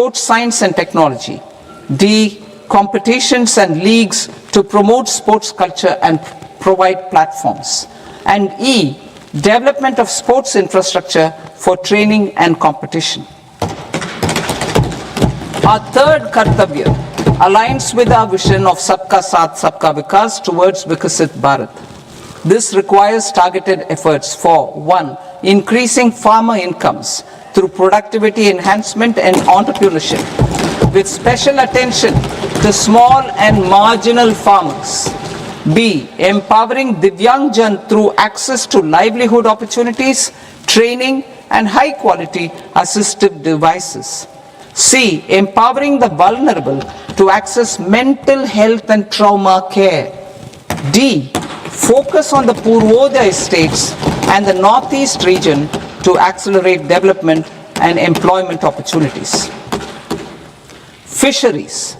sports science and technology. D, competitions and leagues to promote sports culture and provide platforms. And E, development of sports infrastructure for training and competition. Our third Kartavya aligns with our vision of Sabka Saath, Sabka Vikas towards Vikasit Bharat. This requires targeted efforts for 1. Increasing farmer incomes through productivity enhancement and entrepreneurship, with special attention to small and marginal farmers. B. Empowering Divyangjan through access to livelihood opportunities, training, and high-quality assistive devices. C. Empowering the vulnerable to access mental health and trauma care. D. Focus on the Purvodaya states and the Northeast region to accelerate development and employment opportunities. Fisheries.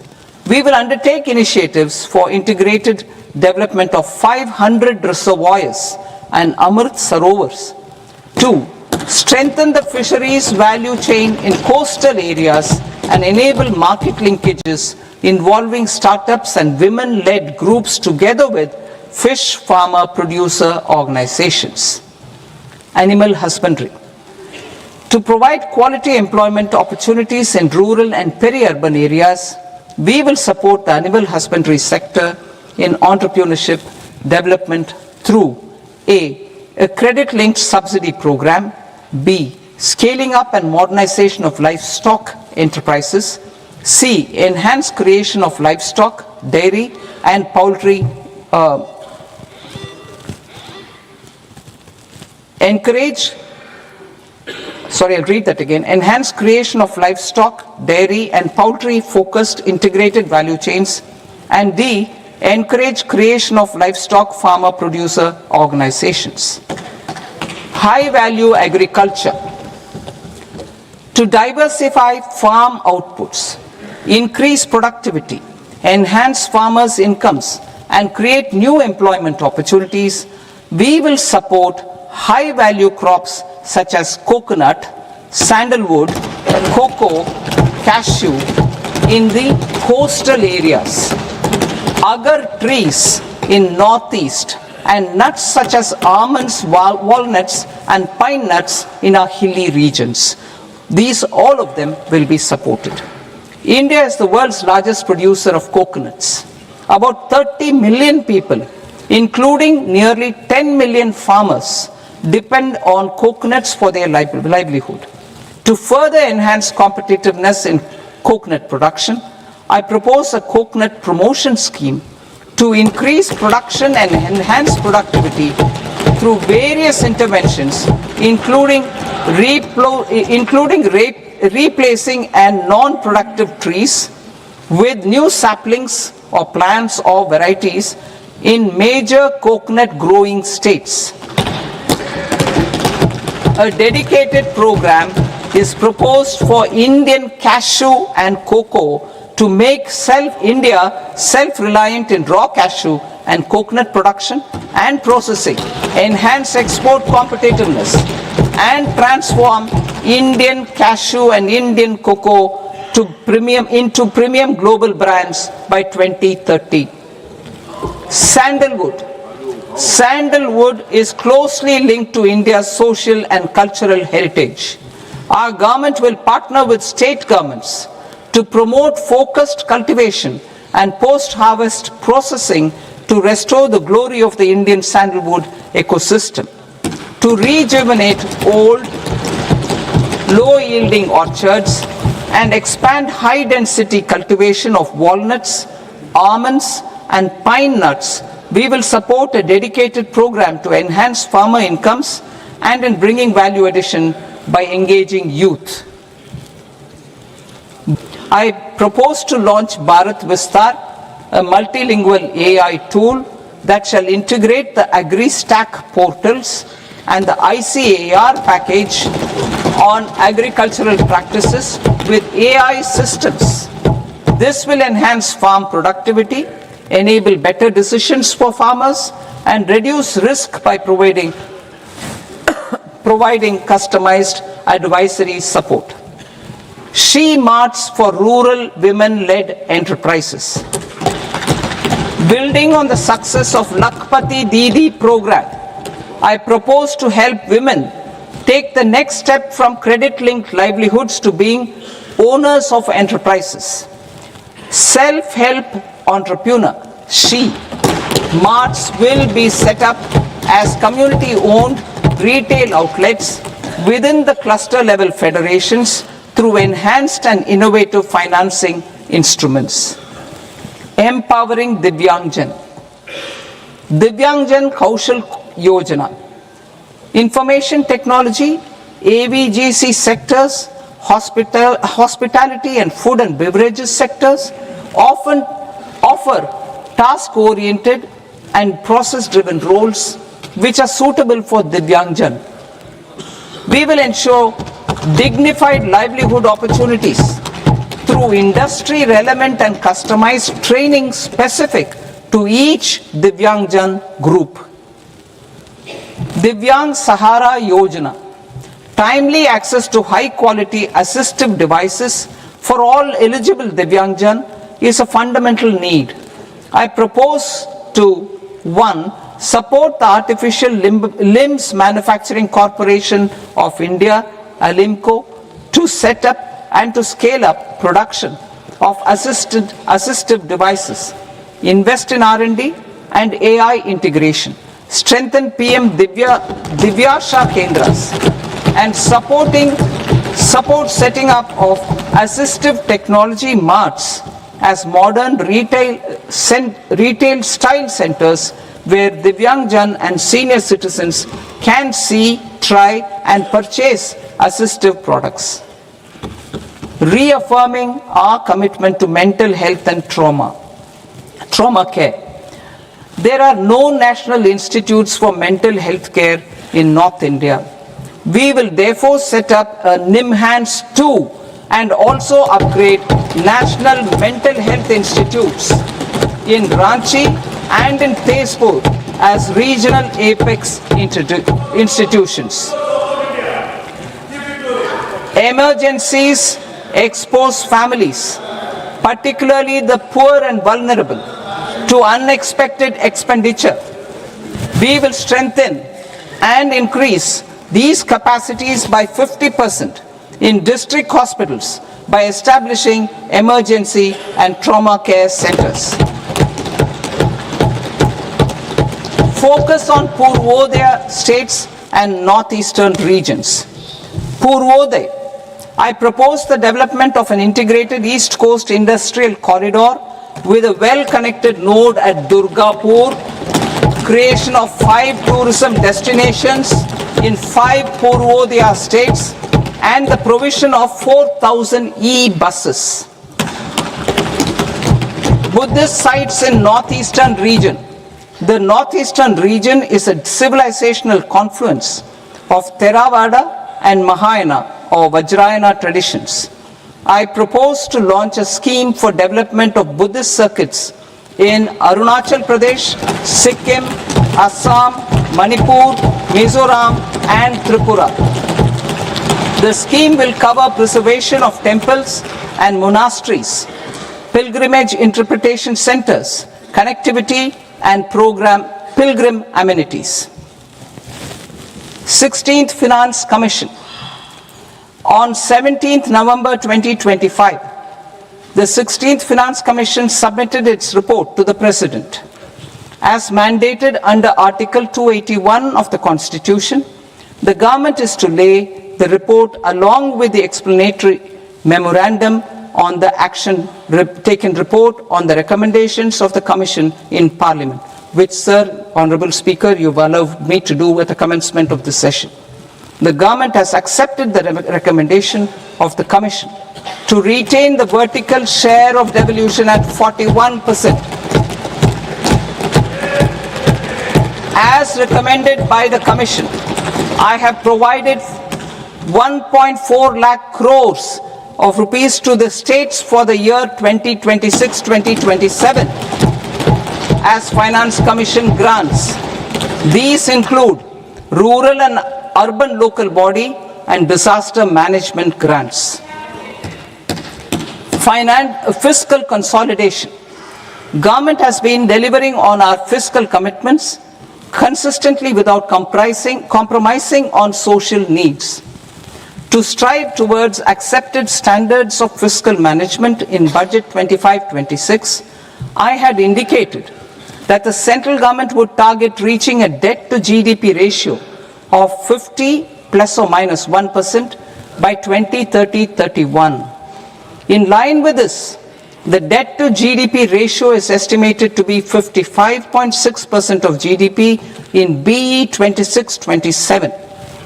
We will undertake initiatives for integrated development of 500 reservoirs and Amrit Sarovars. 2. Strengthen the fisheries value chain in coastal areas and enable market linkages involving startups and women-led groups together with fish farmer producer organizations. Animal husbandry. To provide quality employment opportunities in rural and peri-urban areas, we will support the animal husbandry sector in entrepreneurship development through a credit-linked subsidy program, B, scaling up and modernization of livestock enterprises, C, enhanced creation of livestock, dairy, and poultry enhance creation of livestock, dairy, and poultry-focused integrated value chains, and D, encourage creation of livestock farmer-producer organizations. High-value agriculture. To diversify farm outputs, increase productivity, enhance farmers' incomes, and create new employment opportunities, we will support high-value crops such as coconut, sandalwood, cocoa, cashew in the coastal areas, agar trees in northeast, and nuts such as almonds, walnuts, and pine nuts in our hilly regions. These, all of them, will be supported. India is the world's largest producer of coconuts. About 30 million people, including nearly 10 million farmers, depend on coconuts for their livelihood. To further enhance competitiveness in coconut production, I propose a coconut promotion scheme to increase production and enhance productivity through various interventions, including replacing and non-productive trees with new saplings or plants or varieties in major coconut growing states. A dedicated program is proposed for Indian cashew and cocoa to make India self-reliant in raw cashew and coconut production and processing, enhance export competitiveness, and transform Indian cashew and Indian cocoa into premium global brands by 2030. Sandalwood. Sandalwood is closely linked to India's social and cultural heritage. Our government will partner with state governments to promote focused cultivation and post-harvest processing to restore the glory of the Indian sandalwood ecosystem, to rejuvenate old, low-yielding orchards, and expand high-density cultivation of walnuts, almonds, and pine nuts. We will support a dedicated program to enhance farmer incomes and in bringing value addition by engaging youth. I propose to launch Bharat Vistar, a multilingual AI tool that shall integrate the AgriStack portals and the ICAR package on agricultural practices with AI systems. This will enhance farm productivity, enable better decisions for farmers, and reduce risk by providing customized advisory support. She Marts for rural women-led enterprises. Building on the success of Lakpati Didi program, I propose to help women take the next step from credit-linked livelihoods to being owners of enterprises. Self-help entrepreneur, She Marts will be set up as community-owned retail outlets within the cluster-level federations through enhanced and innovative financing instruments. Empowering Divyangjan. Divyangjan Kaushal Yojana. Information technology, AVGC sectors, hospitality and food and beverages sectors often offer task-oriented and process-driven roles which are suitable for Divyangjan. We will ensure dignified livelihood opportunities through industry-relevant and customized training specific to each Divyangjan group. Divyang Sahara Yojana. Timely access to high-quality assistive devices for all eligible Divyangjan is a fundamental need. I propose to 1. Support the Artificial Limbs Manufacturing Corporation of India, ALIMCO, to set up and to scale up production of assistive devices, invest in R&D and AI integration, strengthen PM Divyasha Kendras, and support setting up of assistive technology marts as modern retail style centers where Divyangjan and senior citizens can see, try and purchase assistive products. Reaffirming our commitment to mental health and trauma care. There are no national institutes for mental health care in North India. We will therefore set up a NIMHANS 2 and also upgrade national mental health institutes in Ranchi and in Tezpur as regional apex institutions. Emergencies expose families, particularly the poor and vulnerable, to unexpected expenditure. We will strengthen and increase these capacities by 50% in district hospitals by establishing emergency and trauma care centers. Focus on Purvodaya states and northeastern regions. Purvodaya. I propose the development of an integrated East Coast industrial corridor with a well-connected node at Durgapur, creation of 5 tourism destinations in 5 Purvodaya states, and the provision of 4,000 e-buses. Buddhist sites in northeastern region. The northeastern region is a civilizational confluence of Theravada and Mahayana or Vajrayana traditions. I propose to launch a scheme for development of Buddhist circuits in Arunachal Pradesh, Sikkim, Assam, Manipur, Mizoram and Tripura. The scheme will cover preservation of temples and monasteries, pilgrimage interpretation centers, connectivity and pilgrim amenities. 16th Finance Commission. On 17th November 2025, the 16th Finance Commission submitted its report to the President. As mandated under Article 281 of the Constitution, the government is to lay the report along with the explanatory memorandum on the action taken report on the recommendations of the Commission in Parliament, which, Sir, Honourable Speaker, you've allowed me to do at the commencement of this session. The government has accepted the recommendation of the Commission to retain the vertical share of devolution at 41%. As recommended by the Commission, I have provided 1.4 lakh crores of rupees to the states for the year 2026-2027 as Finance Commission grants. These include rural and urban local body and disaster management grants. Fiscal consolidation. Government has been delivering on our fiscal commitments consistently without compromising on social needs. To strive towards accepted standards of fiscal management in Budget 25-26, I had indicated that the central government would target reaching a debt to GDP ratio of 50 plus or minus 1% by 2030-31. In line with this, the debt to GDP ratio is estimated to be 55.6% of GDP in BE 26-27,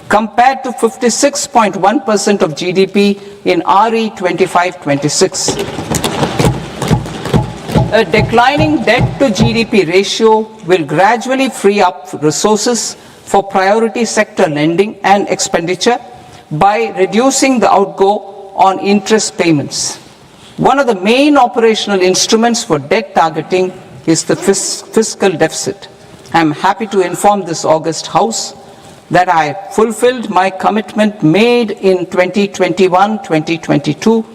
compared to 56.1% of GDP in RE 25-26. A declining debt to GDP ratio will gradually free up resources for priority sector lending and expenditure by reducing the outgo on interest payments. One of the main operational instruments for debt targeting is the fiscal deficit. I am happy to inform this august House that I fulfilled my commitment made in 2021-2022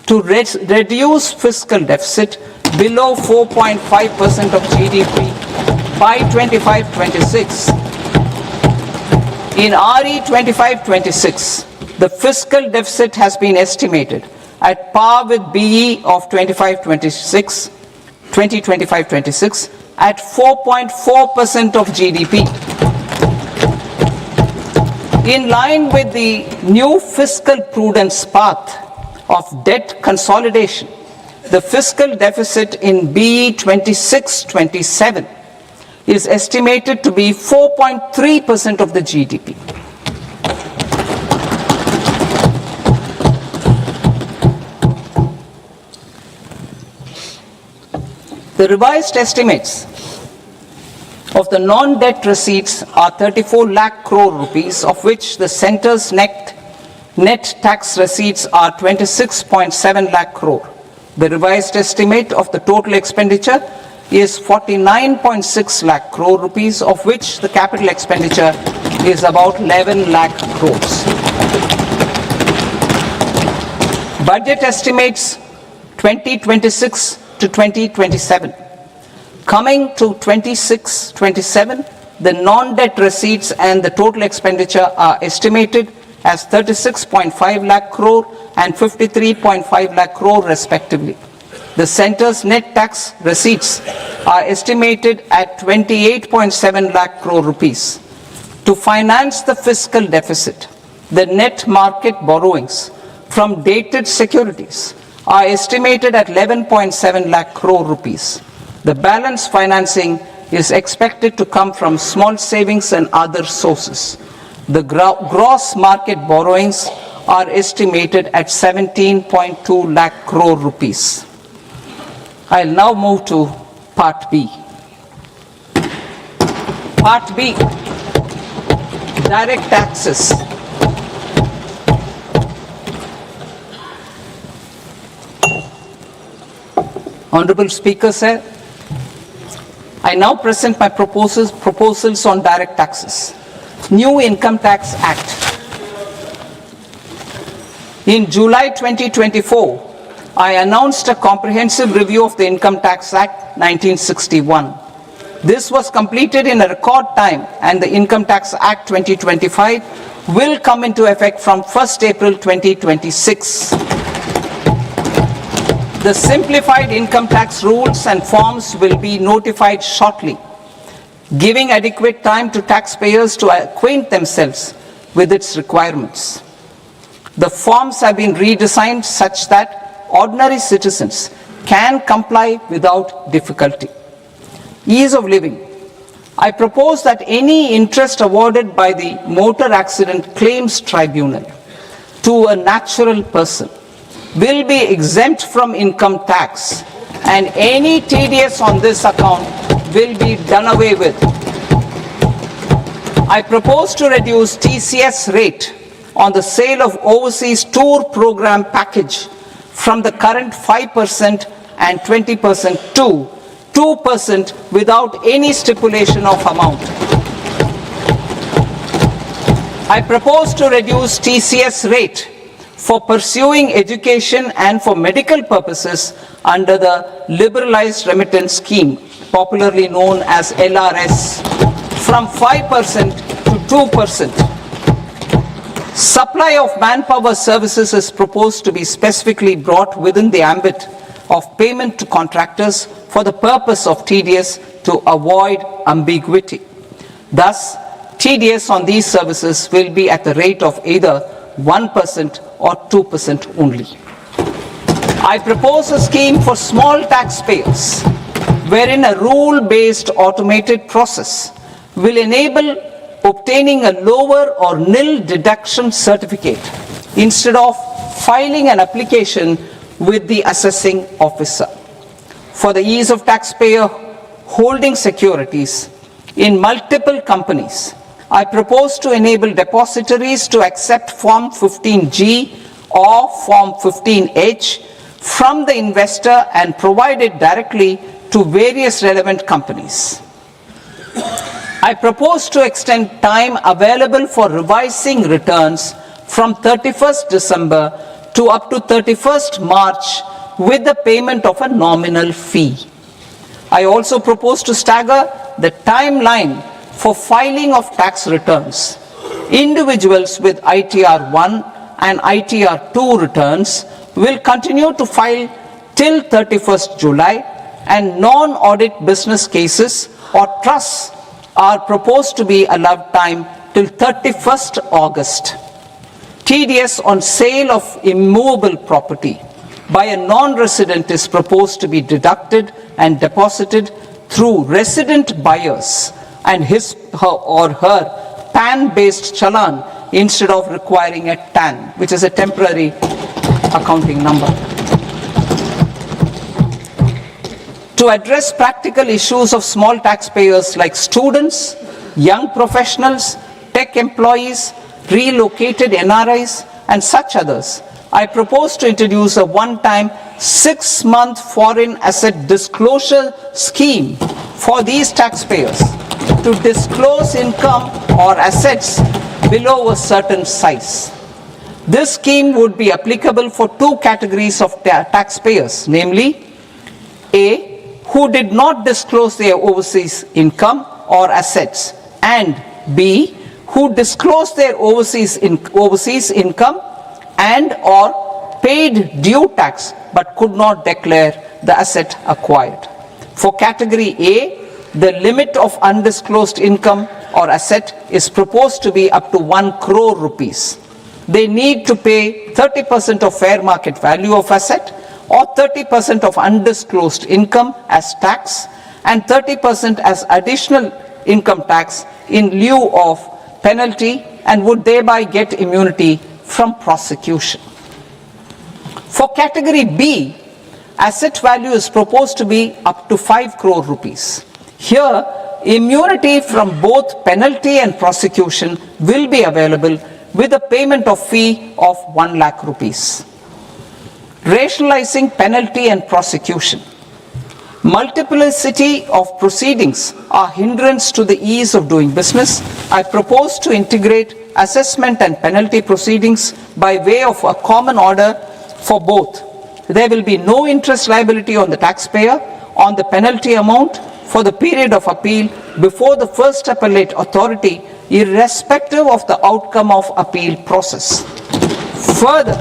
to reduce fiscal deficit below 4.5% of GDP by 25-26. In RE 25-26, the fiscal deficit has been estimated at par with BE of 2025-26 at 4.4% of GDP. In line with the new fiscal prudence path of debt consolidation, the fiscal deficit in BE 26-27 is estimated to be 4.3% of the GDP. The revised estimates of the non-debt receipts are 34 lakh crore rupees, of which the centre's net tax receipts are 26.7 lakh crore. The revised estimate of the total expenditure is 49.6 lakh crore rupees, of which the capital expenditure is about 11 lakh crores. Budget estimates 2026 to 2027. Coming to 26-27, the non-debt receipts and the total expenditure are estimated as 36.5 lakh crore and 53.5 lakh crore respectively. The centre's net tax receipts are estimated at 28.7 lakh crore rupees. To finance the fiscal deficit, the net market borrowings from dated securities are estimated at 11.7 lakh crore rupees. The balance financing is expected to come from small savings and other sources. The gross market borrowings are estimated at 17.2 lakh crore rupees. I'll now move to Part B. Part B, direct taxes. Honorable Speaker, sir, I now present my proposals on direct taxes. New Income Tax Act. In July 2024, I announced a comprehensive review of the Income Tax Act 1961. This was completed in a record time, and the Income Tax Act 2025 will come into effect from 1st April 2026. The simplified income tax rules and forms will be notified shortly, giving adequate time to taxpayers to acquaint themselves with its requirements. The forms have been redesigned such that ordinary citizens can comply without difficulty. Ease of living. I propose that any interest awarded by the Motor Accident Claims Tribunal to a natural person will be exempt from income tax, and any TDS on this account will be done away with. I propose to reduce TCS rate on the sale of overseas tour program package from the current 5% and 20% to 2% without any stipulation of amount. I propose to reduce TCS rate for pursuing education and for medical purposes under the Liberalized Remittance Scheme, popularly known as LRS, from 5% to 2%. Supply of manpower services is proposed to be specifically brought within the ambit of payment to contractors for the purpose of TDS to avoid ambiguity. Thus, TDS on these services will be at the rate of either 1% or 2% only. I propose a scheme for small taxpayers wherein a rule-based automated process will enable obtaining a lower or nil deduction certificate instead of filing an application with the assessing officer. For the ease of taxpayer holding securities in multiple companies, I propose to enable depositories to accept Form 15G or Form 15H from the investor and provide it directly to various relevant companies. I propose to extend time available for revising returns from 31st December to up to 31st March with the payment of a nominal fee. I also propose to stagger the timeline for filing of tax returns. Individuals with ITR 1 and ITR 2 returns will continue to file till 31st July, and non-audit business cases or trusts are proposed to be allowed time till 31st August. TDS on sale of immovable property by a non-resident is proposed to be deducted and deposited through resident buyers and his or her PAN-based challan instead of requiring a TAN, which is a temporary accounting number. To address practical issues of small taxpayers like students, young professionals, tech employees, relocated NRIs, and such others, I propose to introduce a one-time 6-month foreign asset disclosure scheme for these taxpayers to disclose income or assets below a certain size. This scheme would be applicable for two categories of taxpayers, namely A, who did not disclose their overseas income or assets, and B, who disclosed their overseas income and or paid due tax but could not declare the asset acquired. For category A, the limit of undisclosed income or asset is proposed to be up to 1 crore rupees. They need to pay 30% of fair market value of asset or 30% of undisclosed income as tax and 30% as additional income tax in lieu of penalty, and would thereby get immunity from prosecution. For category B, asset value is proposed to be up to 5 crore rupees. Here, immunity from both penalty and prosecution will be available with a payment of fee of 1 lakh rupees. Rationalizing penalty and prosecution. Multiplicity of proceedings are hindrance to the ease of doing business. I propose to integrate assessment and penalty proceedings by way of a common order for both. There will be no interest liability on the taxpayer on the penalty amount for the period of appeal before the first appellate authority, irrespective of the outcome of appeal process. Further,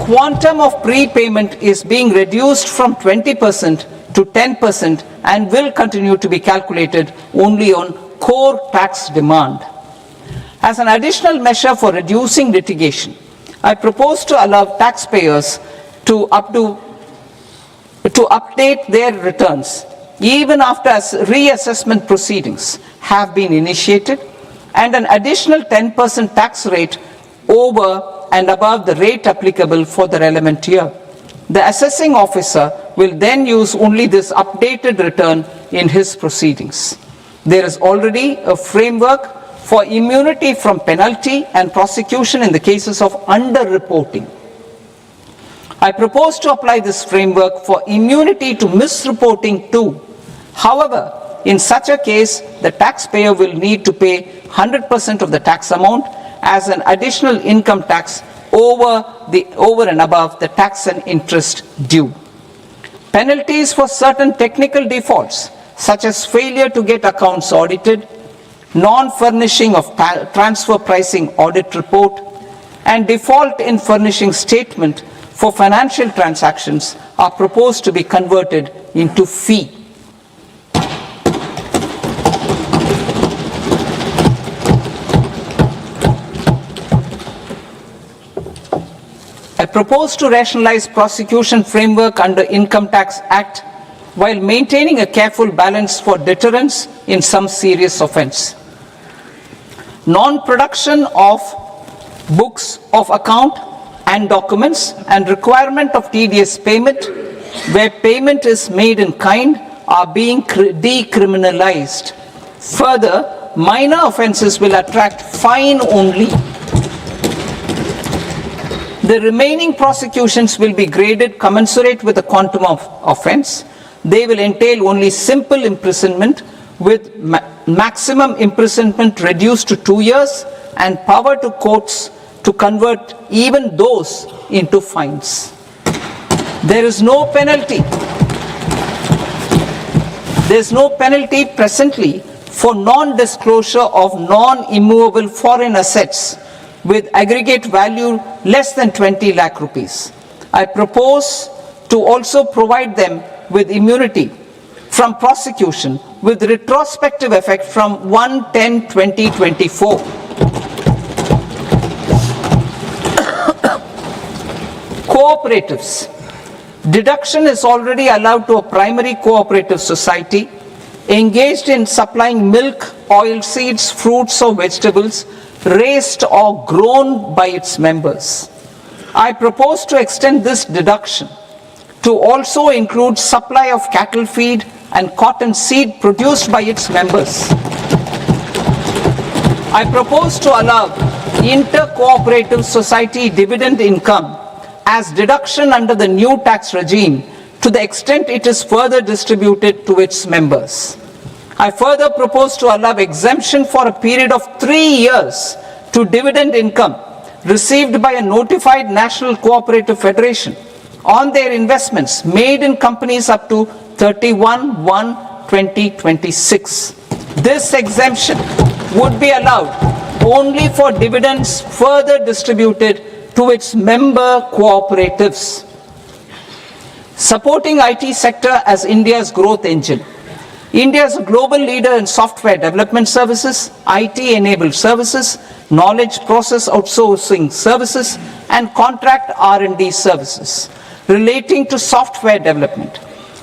quantum of prepayment is being reduced from 20% to 10% and will continue to be calculated only on core tax demand. As an additional measure for reducing litigation, I propose to allow taxpayers to update their returns even after reassessment proceedings have been initiated, and an additional 10% tax rate over and above the rate applicable for the relevant year. The assessing officer will then use only this updated return in his proceedings. There is already a framework for immunity from penalty and prosecution in the cases of underreporting. I propose to apply this framework for immunity to misreporting too. However, in such a case, the taxpayer will need to pay 100% of the tax amount as an additional income tax over and above the tax and interest due. Penalties for certain technical defaults, such as failure to get accounts audited, non-furnishing of transfer pricing audit report, and default in furnishing statement for financial transactions are proposed to be converted into fee. I propose to rationalize prosecution framework under Income Tax Act while maintaining a careful balance for deterrence in some serious offence. Non-production of books of account and documents and requirement of TDS payment where payment is made in kind are being decriminalized. Further, minor offences will attract fine only. The remaining prosecutions will be graded commensurate with the quantum of offence. They will entail only simple imprisonment with maximum imprisonment reduced to 2 years and power to courts to convert even those into fines. There is no penalty. There is no penalty presently for non-disclosure of non-immovable foreign assets with aggregate value less than 20 lakh rupees. I propose to also provide them with immunity from prosecution with retrospective effect from 1/10/2024. Cooperatives. Deduction is already allowed to a primary cooperative society engaged in supplying milk, oilseeds, fruits or vegetables raised or grown by its members. I propose to extend this deduction to also include supply of cattle feed and cotton seed produced by its members. I propose to allow inter-cooperative society dividend income as deduction under the new tax regime to the extent it is further distributed to its members. I further propose to allow exemption for a period of 3 years to dividend income received by a notified national cooperative federation on their investments made in companies up to 31/1/2026. This exemption would be allowed only for dividends further distributed to its member cooperatives. Supporting IT sector as India's growth engine. India is a global leader in software development services, IT-enabled services, knowledge process outsourcing services, and contract R&D services relating to software development.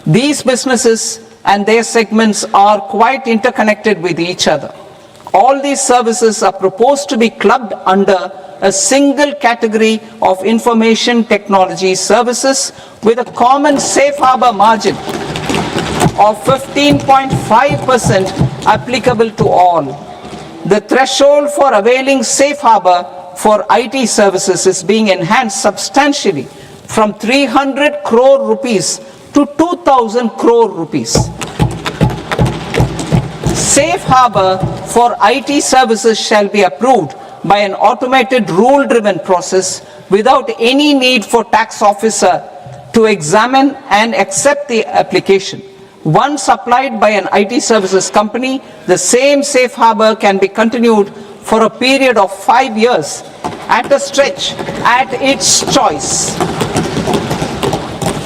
These businesses and their segments are quite interconnected with each other. All these services are proposed to be clubbed under a single category of information technology services with a common safe harbor margin of 15.5% applicable to all. The threshold for availing safe harbor for IT services is being enhanced substantially from 300 crore rupees to 2,000 crore rupees. Safe harbor for IT services shall be approved by an automated rule-driven process without any need for tax officer to examine and accept the application. Once applied by an IT services company, the same safe harbor can be continued for a period of 5 years at a stretch at its choice.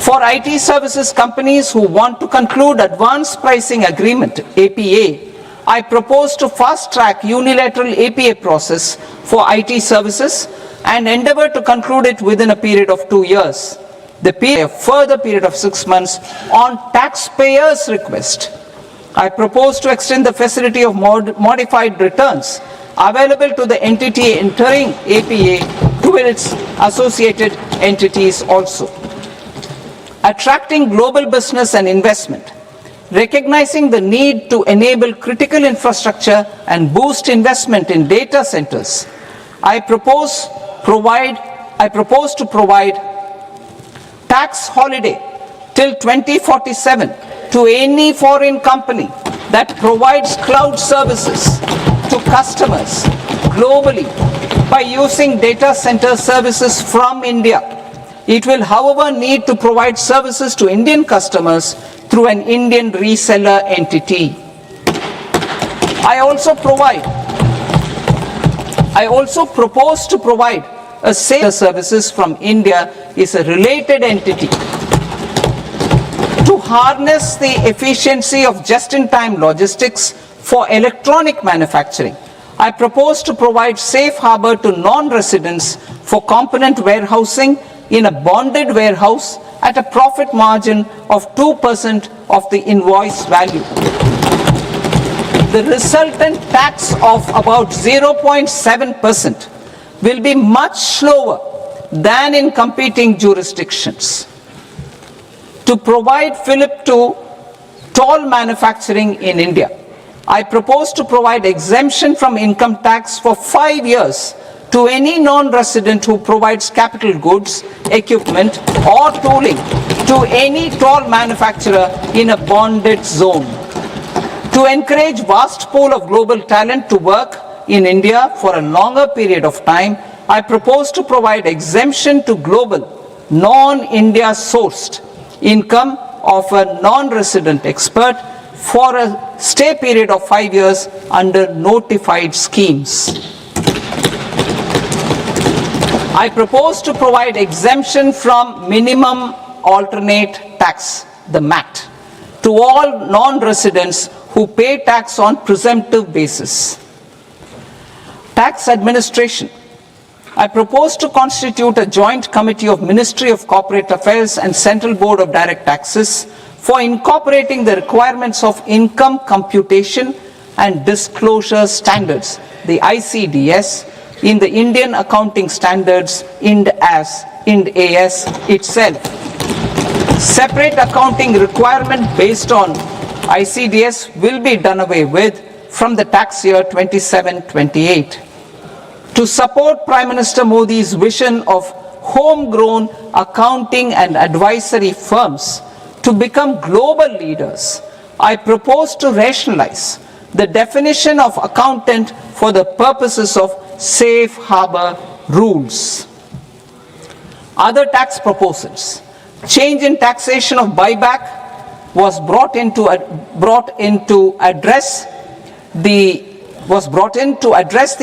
For IT services companies who want to conclude advanced pricing agreement, APA, I propose to fast-track unilateral APA process for IT services and endeavor to conclude it within a period of 2 years. A further period of 6 months on taxpayers' request. I propose to extend the facility of modified returns available to the entity entering APA to its associated entities also. Attracting global business and investment. Recognizing the need to enable critical infrastructure and boost investment in data centers, I propose to provide tax holiday till 2047 to any foreign company that provides cloud services to customers globally by using data center services from India. It will, however, need to provide services to Indian customers through an Indian reseller entity. I also propose to provide a sales services from India is a related entity to harness the efficiency of just-in-time logistics for electronic manufacturing. I propose to provide safe harbor to non-residents for component warehousing in a bonded warehouse at a profit margin of 2% of the invoice value. The resultant tax of about 0.7% will be much lower than in competing jurisdictions. To provide fillip to toll manufacturing in India, I propose to provide exemption from income tax for 5 years to any non-resident who provides capital goods, equipment, or tooling to any toll manufacturer in a bonded zone. To encourage vast pool of global talent to work in India for a longer period of time, I propose to provide exemption to global, non-India sourced income of a non-resident expert for a stay period of 5 years under notified schemes. I propose to provide exemption from minimum alternate tax, the MAT, to all non-residents who pay tax on presumptive basis. Tax administration. I propose to constitute a joint committee of Ministry of Corporate Affairs and Central Board of Direct Taxes for incorporating the requirements of income computation and disclosure standards, the ICDS, in the Indian Accounting Standards Ind AS itself. Separate accounting requirement based on ICDS will be done away with from the tax year 27-28. To support Prime Minister Modi's vision of homegrown accounting and advisory firms to become global leaders, I propose to rationalize the definition of accountant for the purposes of safe harbor rules. Other tax proposals. Change in taxation of buyback was brought in to address the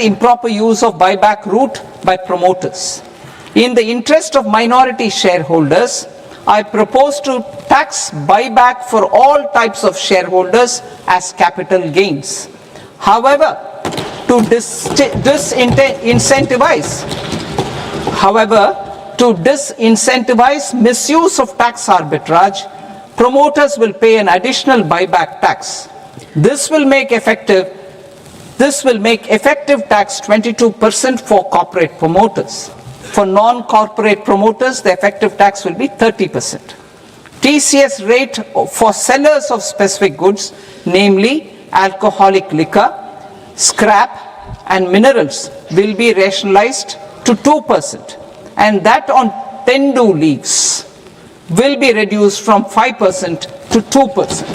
improper use of buyback route by promoters. In the interest of minority shareholders, I propose to tax buyback for all types of shareholders as capital gains. However, to disincentivize misuse of tax arbitrage, promoters will pay an additional buyback tax. This will make effective tax 22% for corporate promoters. For non-corporate promoters, the effective tax will be 30%. TCS rate for sellers of specific goods, namely alcoholic liquor, scrap, and minerals, will be rationalized to 2%, and that on tendu leaves will be reduced from 5% to 2%.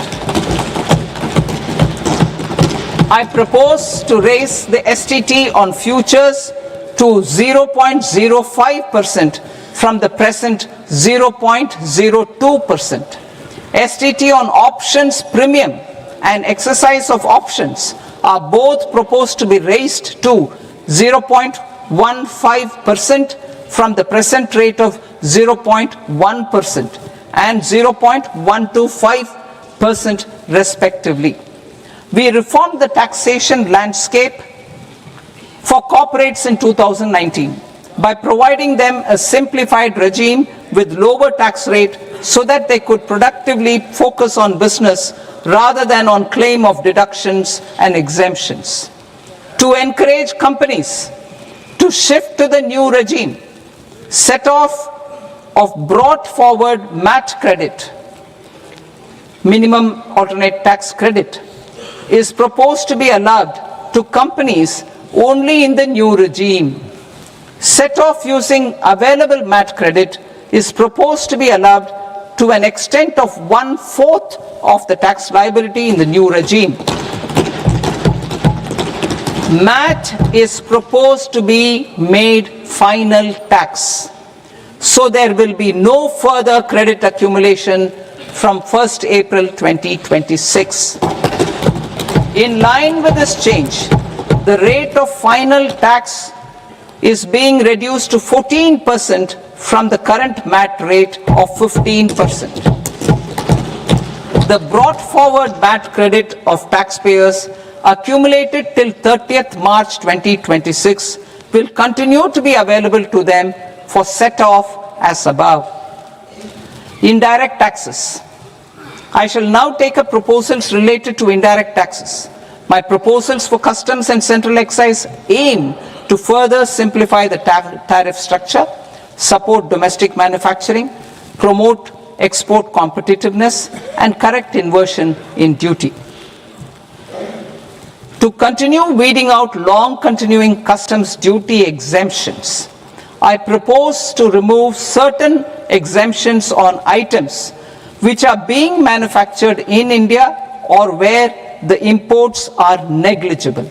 I propose to raise the STT on futures to 0.05% from the present 0.02%. STT on options premium and exercise of options are both proposed to be raised to 0.15% from the present rate of 0.1% and 0.125% respectively. We reformed the taxation landscape for corporates in 2019 by providing them a simplified regime with lower tax rate so that they could productively focus on business rather than on claim of deductions and exemptions. To encourage companies to shift to the new regime, set off of brought forward MAT credit, minimum alternate tax credit, is proposed to be allowed to companies only in the new regime. Set off using available MAT credit is proposed to be allowed to an extent of 1/4 of the tax liability in the new regime. MAT is proposed to be made final tax. So there will be no further credit accumulation from 1st April 2026. In line with this change, the rate of final tax is being reduced to 14% from the current MAT rate of 15%. The brought forward MAT credit of taxpayers accumulated till 30th March 2026 will continue to be available to them for set-off as above. Indirect taxes. I shall now take up proposals related to indirect taxes. My proposals for customs and central excise aim to further simplify the tariff structure, support domestic manufacturing, promote export competitiveness, and correct inversion in duty. To continue weeding out long continuing customs duty exemptions, I propose to remove certain exemptions on items which are being manufactured in India or where the imports are negligible.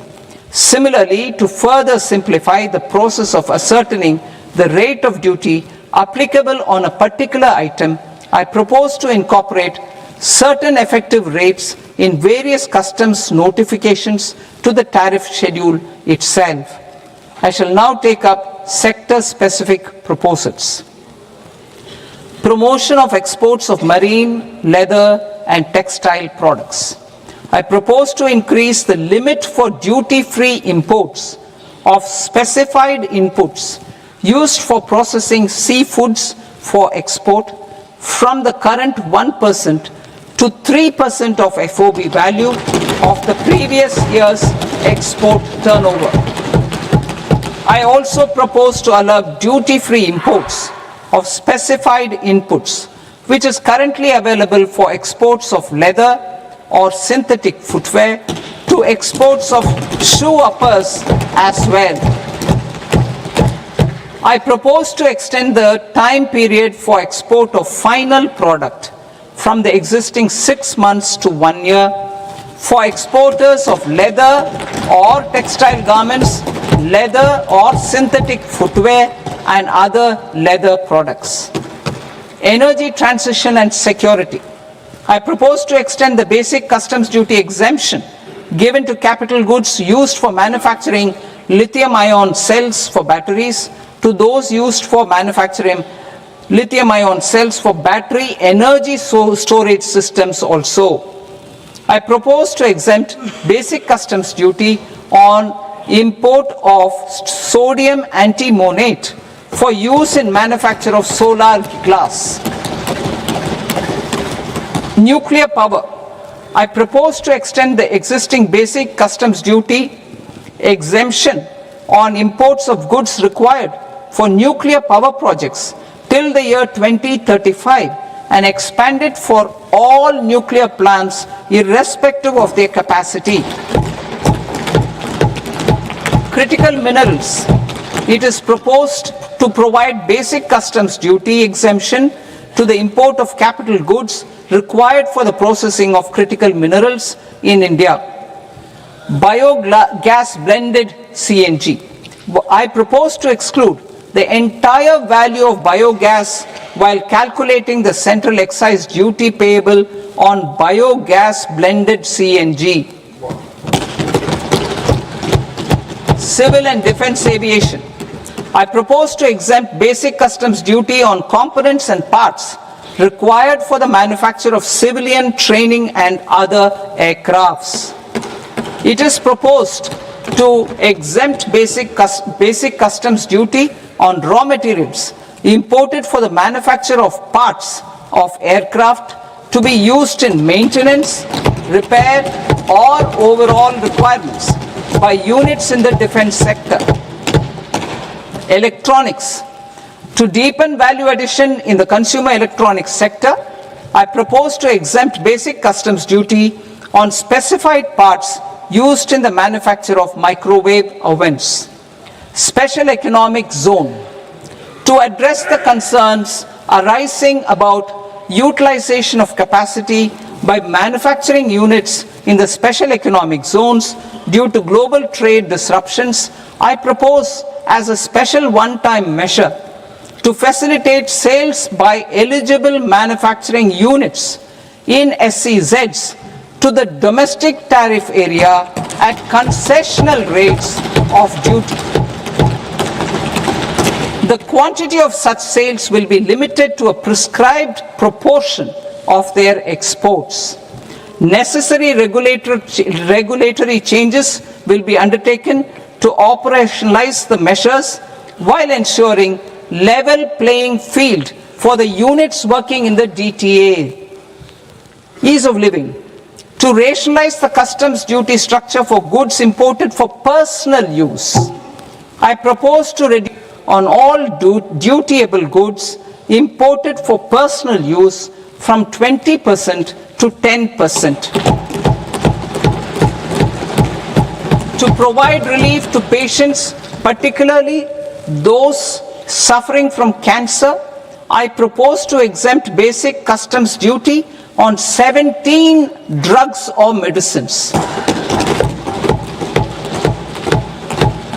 Similarly, to further simplify the process of ascertaining the rate of duty applicable on a particular item, I propose to incorporate certain effective rates in various customs notifications to the tariff schedule itself. I shall now take up sector-specific proposals. Promotion of exports of marine, leather, and textile products. I propose to increase the limit for duty-free imports of specified inputs used for processing seafoods for export from the current 1% to 3% of FOB value of the previous year's export turnover. I also propose to allow duty-free imports of specified inputs, which is currently available for exports of leather or synthetic footwear, to exports of shoe uppers as well. I propose to extend the time period for export of final product from the existing 6 months to 1 year for exporters of leather or textile garments, leather or synthetic footwear, and other leather products. Energy transition and security. I propose to extend the basic customs duty exemption given to capital goods used for manufacturing lithium-ion cells for batteries to those used for manufacturing lithium-ion cells for battery energy storage systems also. I propose to exempt basic customs duty on import of sodium antimonate for use in manufacture of solar glass. Nuclear power. I propose to extend the existing basic customs duty exemption on imports of goods required for nuclear power projects till the year 2035 and expand it for all nuclear plants irrespective of their capacity. Critical minerals. It is proposed to provide basic customs duty exemption to the import of capital goods required for the processing of critical minerals in India. Biogas blended CNG. I propose to exclude the entire value of biogas while calculating the central excise duty payable on biogas blended CNG. Civil and defense aviation. I propose to exempt basic customs duty on components and parts required for the manufacture of civilian training and other aircrafts. It is proposed to exempt basic customs duty on raw materials imported for the manufacture of parts of aircraft to be used in maintenance, repair, or overall requirements by units in the defense sector. Electronics. To deepen value addition in the consumer electronics sector, I propose to exempt basic customs duty on specified parts used in the manufacture of microwave ovens. Special economic zone. To address the concerns arising about utilization of capacity by manufacturing units in the special economic zones due to global trade disruptions, I propose as a special one-time measure to facilitate sales by eligible manufacturing units in SEZs to the domestic tariff area at concessional rates of duty. The quantity of such sales will be limited to a prescribed proportion of their exports. Necessary regulatory changes will be undertaken to operationalize the measures while ensuring level playing field for the units working in the DTA. Ease of living. To rationalize the customs duty structure for goods imported for personal use, I propose to reduce on all dutiable goods imported for personal use from 20% to 10%. To provide relief to patients, particularly those suffering from cancer, I propose to exempt basic customs duty on 17 drugs or medicines.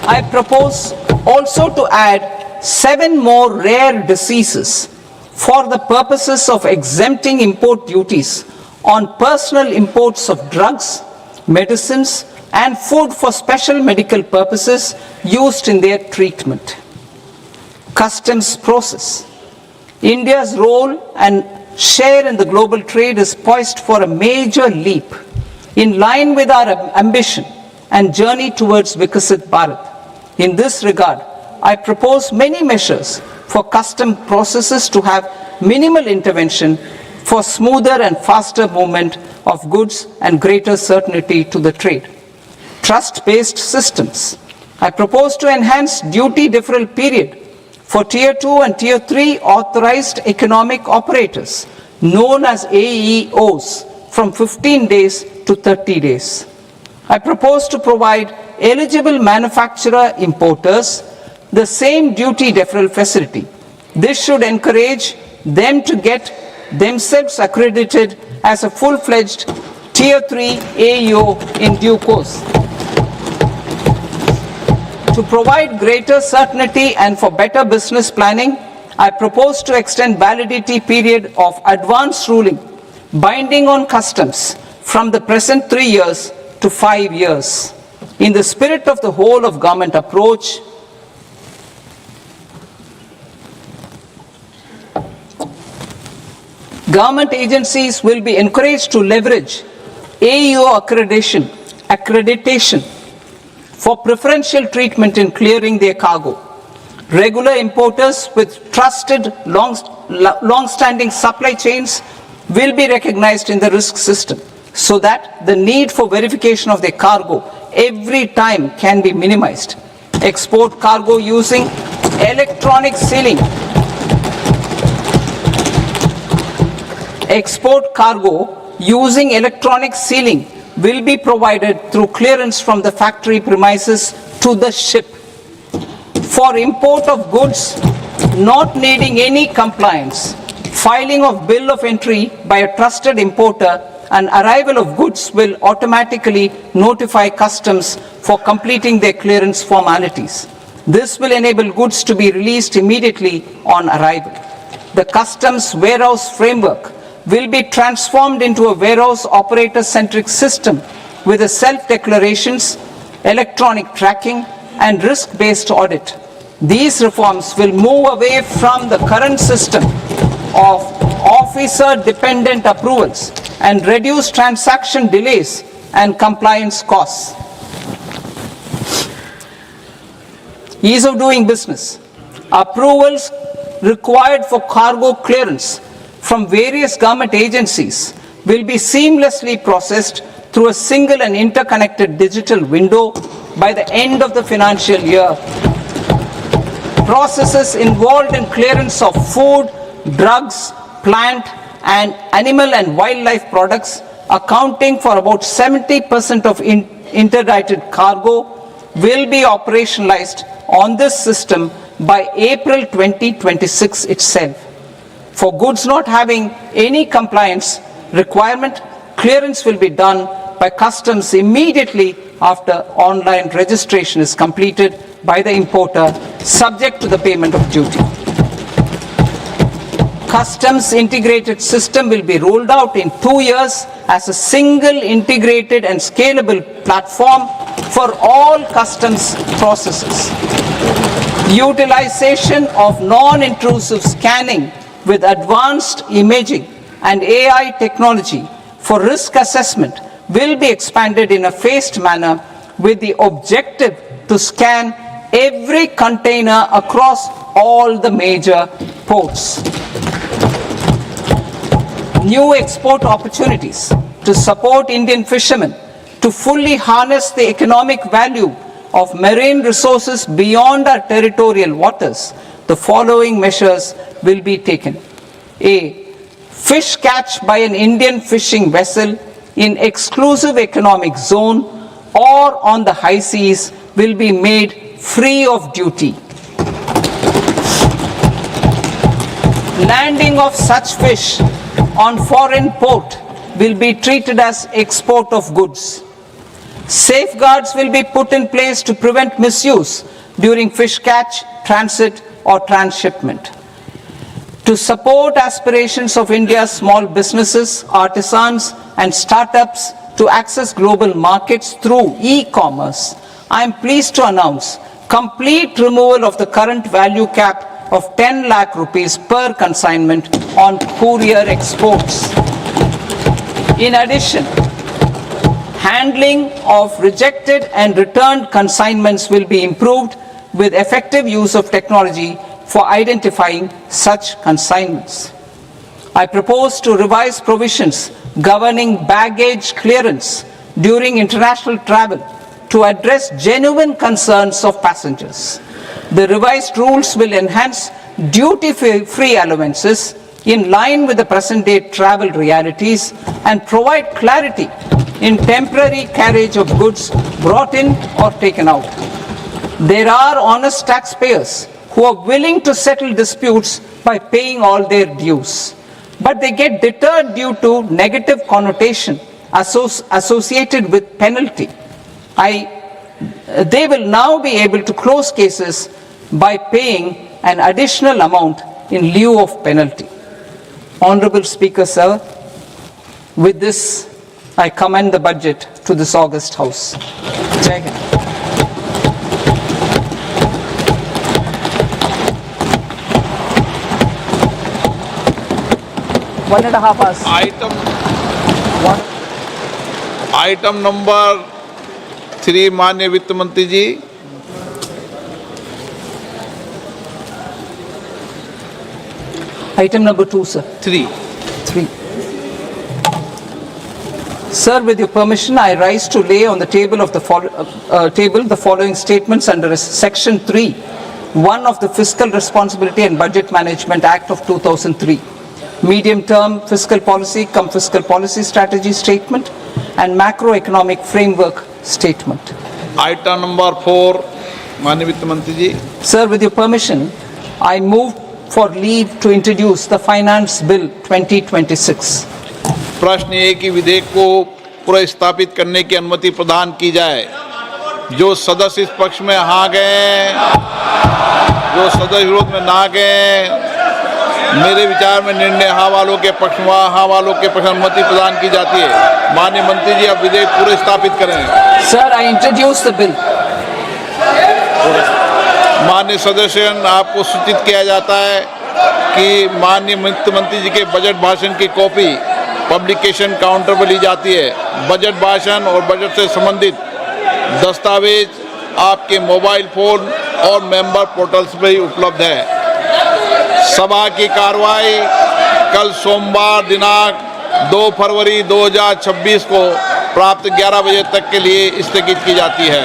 I propose also to add 7 more rare diseases for the purposes of exempting import duties on personal imports of drugs, medicines, and food for special medical purposes used in their treatment. Customs process. India's role and share in the global trade is poised for a major leap in line with our ambition and journey towards Vikasit Bharat. In this regard, I propose many measures for custom processes to have minimal intervention for smoother and faster movement of goods and greater certainty to the trade. Trust-based systems. I propose to enhance duty deferral period for Tier 2 and Tier 3 authorized economic operators, known as AEOs, from 15 days to 30 days. I propose to provide eligible manufacturer importers the same duty deferral facility. This should encourage them to get themselves accredited as a full-fledged Tier 3 AEO in due course. To provide greater certainty and for better business planning, I propose to extend validity period of advance ruling binding on customs from the present 3 years to 5 years. In the spirit of the whole of government approach, government agencies will be encouraged to leverage AEO accreditation for preferential treatment in clearing their cargo. Regular importers with trusted long-standing supply chains will be recognized in the risk system so that the need for verification of their cargo every time can be minimized. Export cargo using electronic sealing. Export cargo using electronic sealing will be provided through clearance from the factory premises to the ship. For import of goods not needing any compliance, filing of bill of entry by a trusted importer and arrival of goods will automatically notify customs for completing their clearance formalities. This will enable goods to be released immediately on arrival. The customs warehouse framework will be transformed into a warehouse operator-centric system with a self-declarations, electronic tracking, and risk-based audit. These reforms will move away from the current system of officer-dependent approvals and reduce transaction delays and compliance costs. Ease of doing business. Approvals required for cargo clearance from various government agencies will be seamlessly processed through a single and interconnected digital window by the end of the financial year. Processes involved in clearance of food, drugs, plant, and animal and wildlife products, accounting for about 70% of interdicted cargo, will be operationalized on this system by April 2026 itself. For goods not having any compliance requirement, clearance will be done by customs immediately after online registration is completed by the importer, subject to the payment of duty. Customs integrated system will be rolled out in 2 years as a single integrated and scalable platform for all customs processes. Utilization of non-intrusive scanning with advanced imaging and AI technology for risk assessment will be expanded in a phased manner with the objective to scan every container across all the major ports. New export opportunities to support Indian fishermen to fully harness the economic value of marine resources beyond our territorial waters. The following measures will be taken. A. Fish catch by an Indian fishing vessel in exclusive economic zone or on the high seas will be made free of duty. Landing of such fish on foreign port will be treated as export of goods. Safeguards will be put in place to prevent misuse during fish catch, transit, or transshipment. To support aspirations of India's small businesses, artisans, and startups to access global markets through e-commerce, I am pleased to announce complete removal of the current value cap of 10 lakh rupees per consignment on courier exports. In addition, handling of rejected and returned consignments will be improved with effective use of technology for identifying such consignments. I propose to revise provisions governing baggage clearance during international travel to address genuine concerns of passengers. The revised rules will enhance duty-free allowances in line with the present-day travel realities and provide clarity in temporary carriage of goods brought in or taken out. There are honest taxpayers who are willing to settle disputes by paying all their dues, but they get deterred due to negative connotation associated with penalty. They will now be able to close cases by paying an additional amount in lieu of penalty. Honorable Speaker, sir, with this, I commend the budget to this august House. Jai Hind. One and a half hours. Item number 3 माननीय वित्त मंत्री जी। Item number 2, sir. 3. Sir, with your permission, I rise to lay on the table of the following statements under Section 3, 1 of the Fiscal Responsibility and Budget Management Act of 2003. Medium-term fiscal policy cum fiscal policy strategy statement and macroeconomic framework statement. Item number 4 माननीय वित्त मंत्री जी। Sir, with your permission, I move for leave to introduce the Finance Bill 2026. प्रश्न ये कि विधेयक को पुनर्स्थापित करने की अनुमति प्रदान की जाए। जो सदस्य इस पक्ष में हाँ गए, जो सदस्य विरोध में ना गए, मेरे विचार में निर्णय हाँ वालों के पक्ष में हाँ वालों के पक्ष में अनुमति प्रदान की जाती है। माननीय मंत्री जी, अब विधेयक पुनर्स्थापित करें। Sir, I introduce the bill. माननीय सदस्यगण, आपको सूचित किया जाता है कि माननीय वित्त मंत्री जी के बजट भाषण की कॉपी पब्लिकेशन काउंटर पर ली जाती है। बजट भाषण और बजट से संबंधित दस्तावेज आपके मोबाइल फोन और मेंबर पोर्टल्स पर ही उपलब्ध है। सभा की कार्रवाई कल सोमवार दिनांक 2 फरवरी 2026 को प्राप्त 11 बजे तक के लिए स्थगित की जाती है।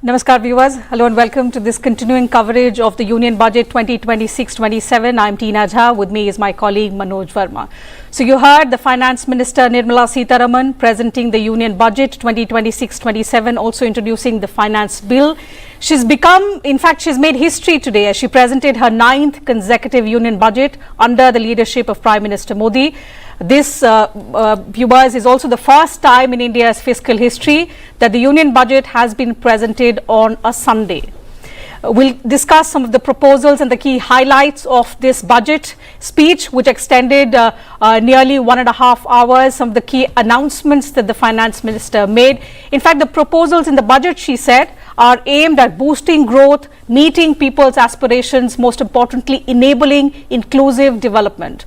Namaskar viewers, hello and welcome to this continuing coverage of the Union Budget 2026-27. I'm Tina Jha, with me is my colleague Manoj Verma. So you heard the Finance Minister Nirmala Sitharaman presenting the Union Budget 2026-27, also introducing the Finance Bill. She's made history today as she presented her 9th consecutive Union Budget under the leadership of Prime Minister Modi. This, viewers, is also the first time in India's fiscal history that the Union Budget has been presented on a Sunday. We'll discuss some of the proposals and the key highlights of this budget speech, which extended nearly 1.5 hours, some of the key announcements that the Finance Minister made. In fact, the proposals in the budget, she said, are aimed at boosting growth, meeting people's aspirations, most importantly, enabling inclusive development.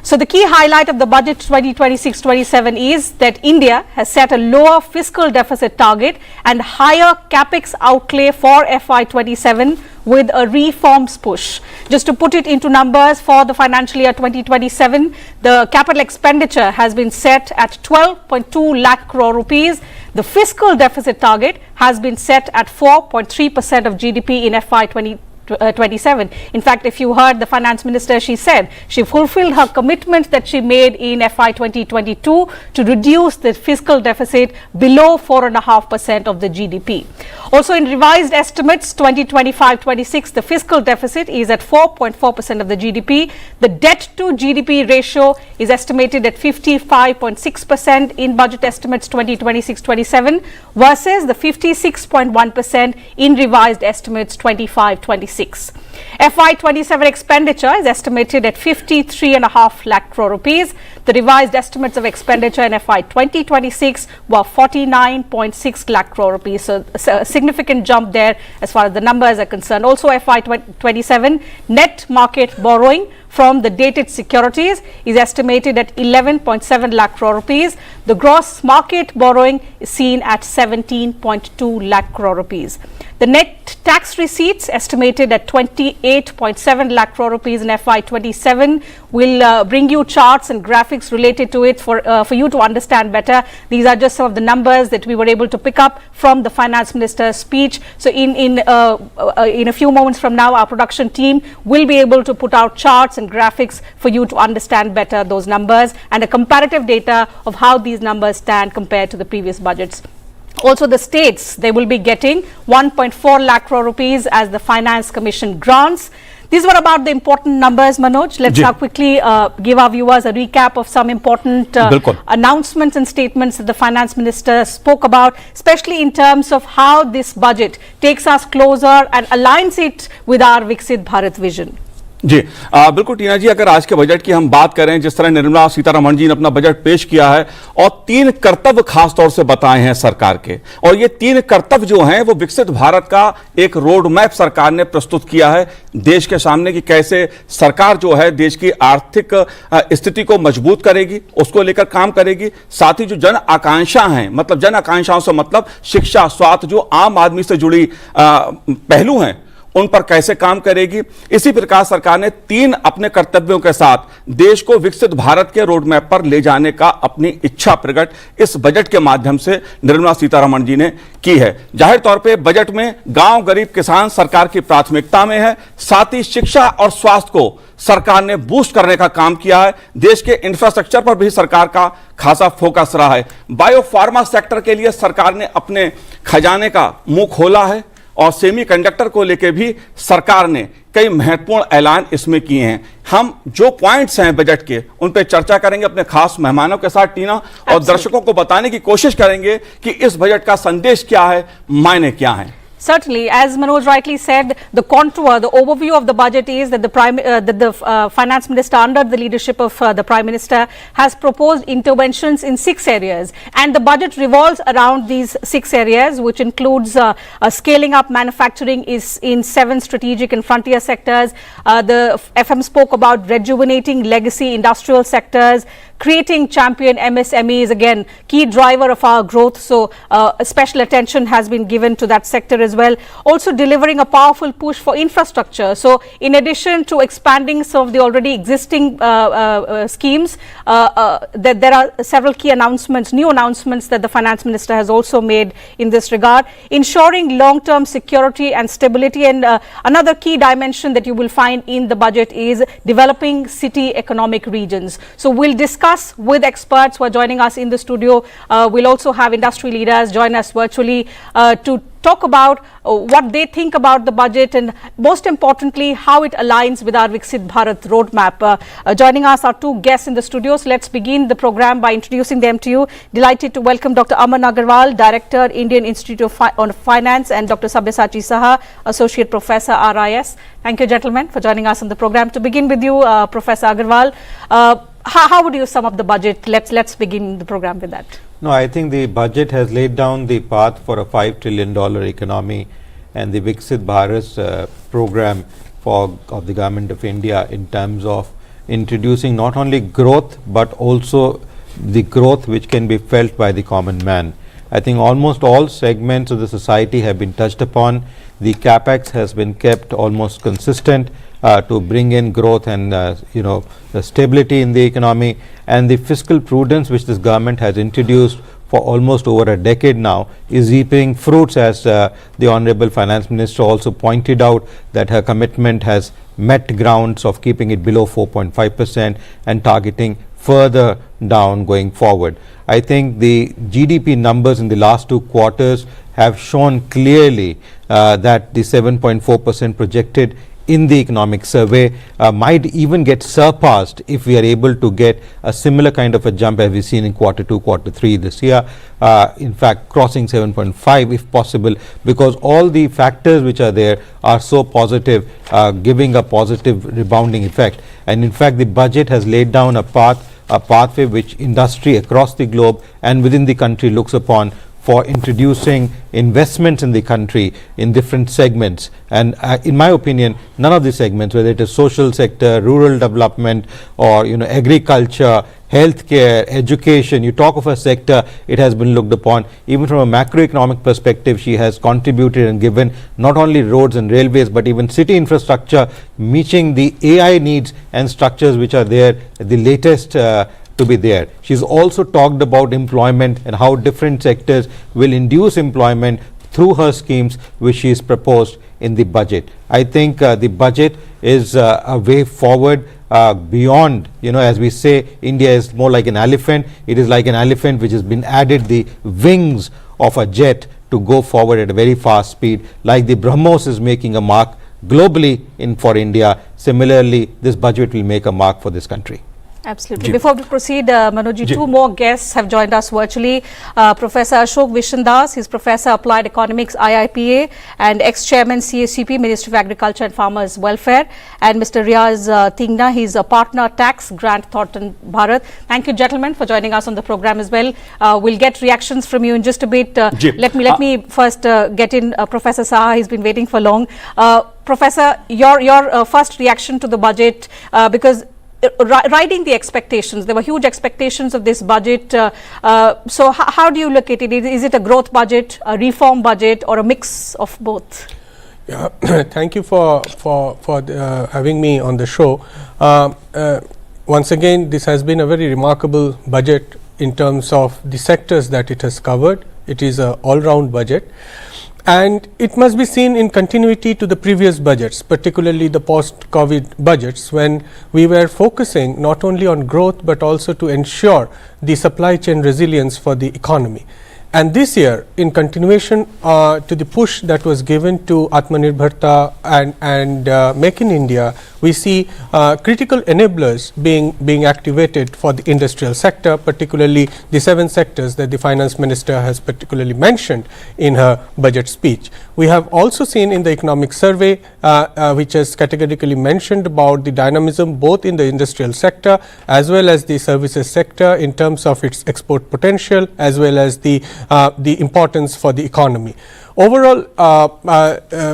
So the key highlight of the budget 2026-27 is that India has set a lower fiscal deficit target and higher capex outlay for FY27 with a reforms push. Just to put it into numbers, for the financial year 2027, the capital expenditure has been set at 12.2 lakh crore rupees. The fiscal deficit target has been set at 4.3% of GDP in FY27. In fact, if you heard the Finance Minister, she said she fulfilled her commitment that she made in FY 2022 to reduce the fiscal deficit below 4.5% of the GDP. Also, in revised estimates 2025-26, the fiscal deficit is at 4.4% of the GDP. The debt to GDP ratio is estimated at 55.6% in budget estimates 2026-27 versus the 56.1% in revised estimates 25-26. FY27 expenditure is estimated at 53.5 lakh crore rupees. The revised estimates of expenditure in FY 2026 were 49.6 lakh crore rupees. So a significant jump there as far as the numbers are concerned. Also, FY 27 net market borrowing from the dated securities is estimated at 11.7 lakh crore rupees. The gross market borrowing is seen at 17.2 lakh crore rupees. The net tax receipts estimated at 28.7 lakh crore rupees in FY27. We'll bring you charts and graphics related to it for you to understand better. These are just some of the numbers that we were able to pick up from the Finance Minister's speech. So in a few moments from now, our production team will be able to put out charts and graphics for you to understand better those numbers and a comparative data of how these numbers stand compared to the previous budgets. Also, the states, they will be getting 1.4 lakh crore rupees as the Finance Commission grants. These were about the important numbers, Manoj. Let's now quickly give our viewers a recap of some important announcements and statements that the Finance Minister spoke about, especially in terms of how this budget takes us closer and aligns it with our Viksit Bharat vision. जी बिल्कुल टीना जी, अगर आज के budget की हम बात करें, जिस तरह निर्मला सीतारमण जी ने अपना बजट पेश किया है और 3 कर्तव्य खास तौर से बताए हैं सरकार के, और ये 3 कर्तव्य जो हैं वो विकसित भारत का एक रोड मैप सरकार ने प्रस्तुत किया है देश के सामने कि कैसे सरकार जो है देश की आर्थिक स्थिति को मजबूत करेगी, उसको लेकर काम करेगी। साथ ही जो जन आकांक्षा हैं, मतलब जन आकांक्षाओं से मतलब शिक्षा, स्वास्थ्य, जो आम आदमी से जुड़ी पहलू हैं, उन पर कैसे काम करेगी। इसी प्रकार सरकार ने 3 अपने कर्तव्यों के साथ देश को विकसित भारत के रोड मैप पर ले जाने का अपनी इच्छा प्रकट इस बजट के माध्यम से निर्मला सीतारमण जी ने की है। जाहिर तौर पे बजट में गांव, गरीब, किसान सरकार की प्राथमिकता में है। साथ ही शिक्षा और स्वास्थ्य को सरकार ने बूस्ट करने का काम किया है। देश के इंफ्रास्ट्रक्चर पर भी सरकार का खासा फोकस रहा है। बायो फार्मा सेक्टर के लिए सरकार ने अपने खजाने का मुंह खोला है और सेमीकंडक्टर को लेकर भी सरकार ने कई महत्वपूर्ण ऐलान इसमें किए हैं। हम जो पॉइंट्स हैं बजट के, उन पर चर्चा करेंगे अपने खास मेहमानों के साथ टीना, और दर्शकों को बताने की कोशिश करेंगे कि इस बजट का संदेश क्या है, मायने क्या हैं। Certainly, as Manoj rightly said, the contour, the overview of the budget is that the Finance Minister, under the leadership of the Prime Minister, has proposed interventions in 6 areas, and the budget revolves around these 6 areas, which includes scaling up manufacturing is in 7 strategic and frontier sectors. The FM spoke about rejuvenating legacy industrial sectors, creating champion MSMEs, again, key driver of our growth. So special attention has been given to that sector as well. Also delivering a powerful push for infrastructure. So in addition to expanding some of the already existing schemes, there are several key announcements, new announcements that the finance minister has also made in this regard, ensuring long-term security and stability. And another key dimension that you will find in the budget is developing city economic regions. So we'll discuss with experts who are joining us in the studio. We'll also have industry leaders join us virtually to talk about what they think about the budget and most importantly how it aligns with our Viksit Bharat roadmap. Joining us are two guests in the studio. So let's begin the program by introducing them to you. Delighted to welcome Dr. Aman Agarwal, Director, Indian Institute of Finance, and Dr. Sabyasachi Saha, Associate Professor, RIS. Thank you, gentlemen, for joining us on the program. To begin with you, Professor Agarwal, how would you sum up the budget? Let's begin the program with that. No, I think the budget has laid down the path for a $5 trillion economy and the Viksit Bharat program of the Government of India in terms of introducing not only growth but also the growth which can be felt by the common man. I think almost all segments of the society have been touched upon. The capex has been kept almost consistent to bring in growth and the stability in the economy, and the fiscal prudence which this government has introduced for almost over a decade now is reaping fruits, as the Honorable Finance Minister also pointed out that her commitment has met grounds of keeping it below 4.5% and targeting further down going forward. I think the GDP numbers in the last 2 quarters have shown clearly that the 7.4% projected in the economic survey might even get surpassed if we are able to get a similar kind of a jump as we've seen in Q2, Q3 this year. In fact, crossing 7.5 if possible, because all the factors which are there are so positive, giving a positive rebounding effect. And in fact, the budget has laid down a pathway which industry across the globe and within the country looks upon for introducing investments in the country in different segments. And in my opinion, none of the segments, whether it is social sector, rural development, or agriculture, healthcare, education, you talk of a sector, it has been looked upon. Even from a macroeconomic perspective, she has contributed and given not only roads and railways, but even city infrastructure, meeting the AI needs and structures which are there, the latest to be there. She's also talked about employment and how different sectors will induce employment through her schemes which she has proposed in the budget. I think the budget is a way forward beyond, as we say, India is more like an elephant. It is like an elephant which has been added the wings of a jet to go forward at a very fast speed, like the BrahMos is making a mark globally for India. Similarly, this budget will make a mark for this country. Absolutely. Before we proceed, Manoj, two more guests have joined us virtually. Professor Ashok Viswandas, he's Professor Applied Economics, IIPA, and ex-chairman CACP, Ministry of Agriculture and Farmers Welfare, and Mr. Riaz Tingna, he's a partner tax, Grant Thornton Bharat. Thank you, gentlemen, for joining us on the program as well. We'll get reactions from you in just a bit. Let me first get in Professor Saha. He's been waiting for long. Professor, your first reaction to the budget, because riding the expectations, there were huge expectations of this budget. So how do you look at it? Is it a growth budget, a reform budget, or a mix of both? Yeah, thank you for having me on the show. Once again, this has been a very remarkable budget in terms of the sectors that it has covered. It is an all-round budget. And it must be seen in continuity to the previous budgets, particularly the post-COVID budgets, when we were focusing not only on growth but also to ensure the supply chain resilience for the economy. And this year, in continuation to the push that was given to Atmanirbharta and Make in India, we see critical enablers being activated for the industrial sector, particularly the 7 sectors that the Finance Minister has particularly mentioned in her budget speech. We have also seen in the economic survey, which has categorically mentioned about the dynamism both in the industrial sector as well as the services sector in terms of its export potential as well as the importance for the economy. Overall,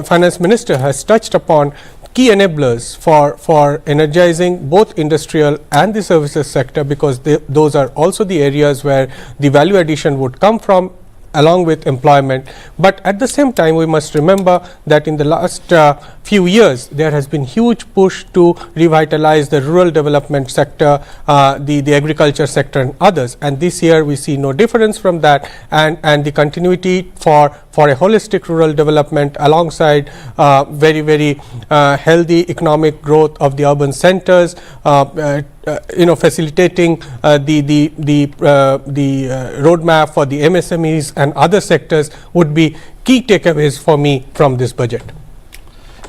Finance Minister has touched upon key enablers for energizing both industrial and the services sector, because those are also the areas where the value addition would come from, along with employment. But at the same time, we must remember that in the last few years there has been huge push to revitalize the rural development sector, the agriculture sector and others, and this year we see no difference from that, and the continuity for a holistic rural development alongside very healthy economic growth of the urban centers, facilitating the roadmap for the MSMEs and other sectors would be key takeaways for me from this budget.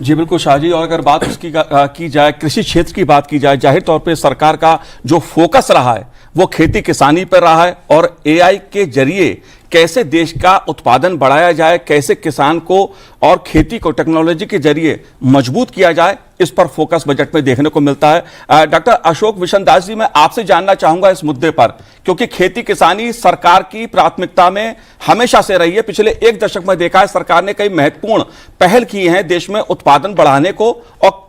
जी बिल्कुल शाहजी, और अगर बात उसकी की जाए, कृषि क्षेत्र की बात की जाए, जाहिर तौर पे सरकार का जो फोकस रहा है वो खेती किसानी पर रहा है, और एआई के जरिए कैसे देश का उत्पादन बढ़ाया जाए, कैसे किसान को और खेती को टेक्नोलॉजी के जरिए मजबूत किया जाए, इस पर फोकस बजट में देखने को मिलता है। डॉक्टर अशोक विशन दास जी, मैं आपसे जानना चाहूंगा इस मुद्दे पर, क्योंकि खेती किसानी सरकार की प्राथमिकता में हमेशा से रही है। पिछले एक दशक में देखा है सरकार ने कई महत्वपूर्ण पहल की हैं देश में उत्पादन बढ़ाने को और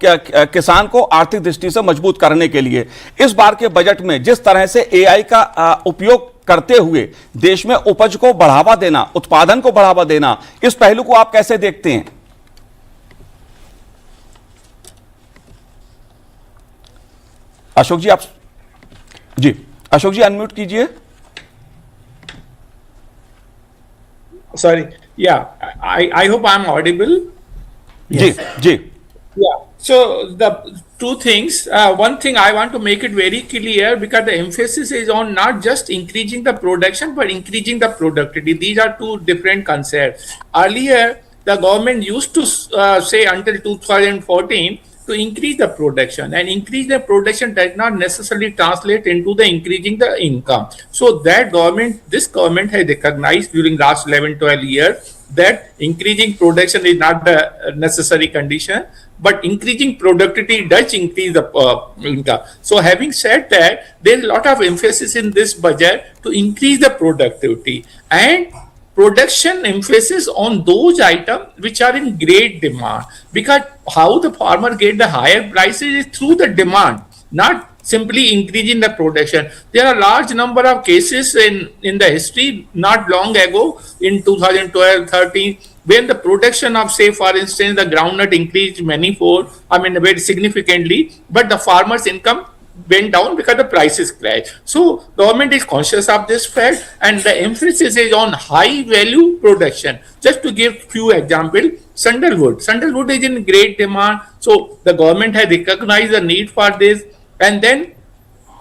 किसान को आर्थिक दृष्टि से मजबूत करने के लिए। इस बार के बजट में जिस तरह से एआई का उपयोग करते हुए देश में उपज को बढ़ावा देना, उत्पादन को बढ़ावा देना, इस पहलू को आप कैसे देखते हैं? अशोक जी, आप जी, अशोक जी अनम्यूट कीजिए। Sorry, yeah, I hope I'm audible. जी जी, Yeah. So the two things. One thing I want to make it very clear, because the emphasis is on not just increasing the production but increasing the productivity. These are two different concepts. Earlier, the government used to say until 2014 to increase the production, and increase the production does not necessarily translate into the increasing the income. So that this government has recognized during last 11-12 years that increasing production is not the necessary condition, but increasing productivity does increase the income. So having said that, there is a lot of emphasis in this budget to increase the productivity and production emphasis on those items which are in great demand, because how the farmer get the higher prices is through the demand, not simply increasing the production. There are large number of cases in the history not long ago in 2012-13 when the production of, say for instance, the groundnut increased manifold, very significantly, but the farmer's income went down because the prices crashed. So government is conscious of this fact, and the emphasis is on high value production. Just to give few examples, sandalwood is in great demand, so the government has recognized the need for this. And then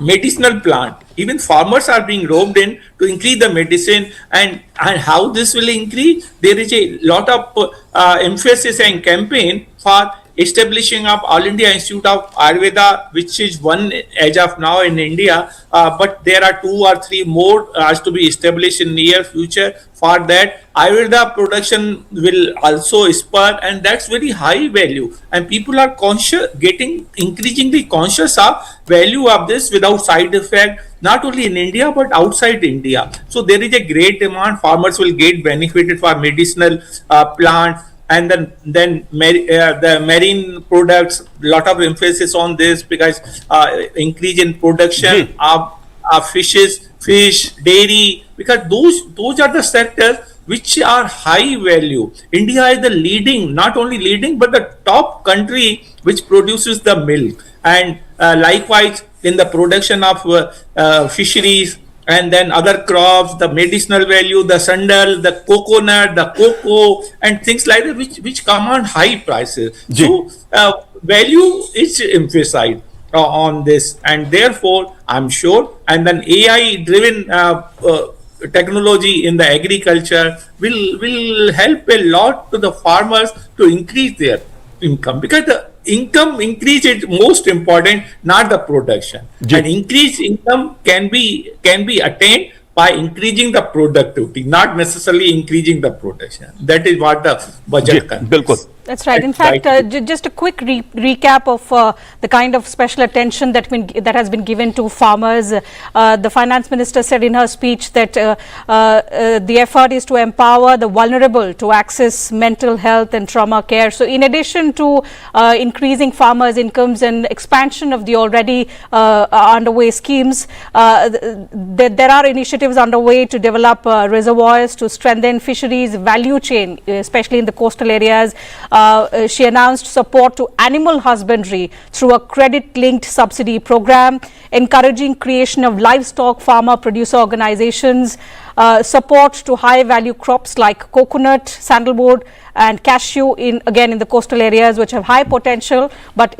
medicinal plant, even farmers are being roped in to increase the medicine, and how this will increase, there is a lot of emphasis and campaign for establishing of All India Institute of Ayurveda, which is one as of now in India, but there are 2 or 3 more has to be established in near future. For that, Ayurveda production will also spur, and that's very high value, and people are getting increasingly conscious of value of this without side effect, not only in India but outside India. So there is a great demand. Farmers will get benefited for medicinal plants. And then the marine products, lot of emphasis on this, because increase in production of fish, dairy, because those are the sectors which are high value. India is the leading, not only leading, but the top country which produces the milk, and likewise in the production of fisheries, and then other crops, the medicinal value, the sandal, the coconut, the cocoa, and things like that, which command high prices. So value is emphasized on this, and therefore I'm sure, and then AI-driven technology in the agriculture will help a lot to the farmers to increase their income, because the income increase is most important, not the production. And increased income can be attained by increasing the productivity, not necessarily increasing the production. That is what the budget contains. बिल्कुल That's right. In fact, just a quick recap of the kind of special attention that has been given to farmers. The finance minister said in her speech that the effort is to empower the vulnerable to access mental health and trauma care. So in addition to increasing farmers' incomes and expansion of the already underway schemes, there are initiatives underway to develop reservoirs, to strengthen fisheries value chain, especially in the coastal areas. She announced support to animal husbandry through a credit-linked subsidy program, encouraging creation of livestock farmer producer organizations, support to high-value crops like coconut, sandalwood, and cashew in the coastal areas which have high potential, but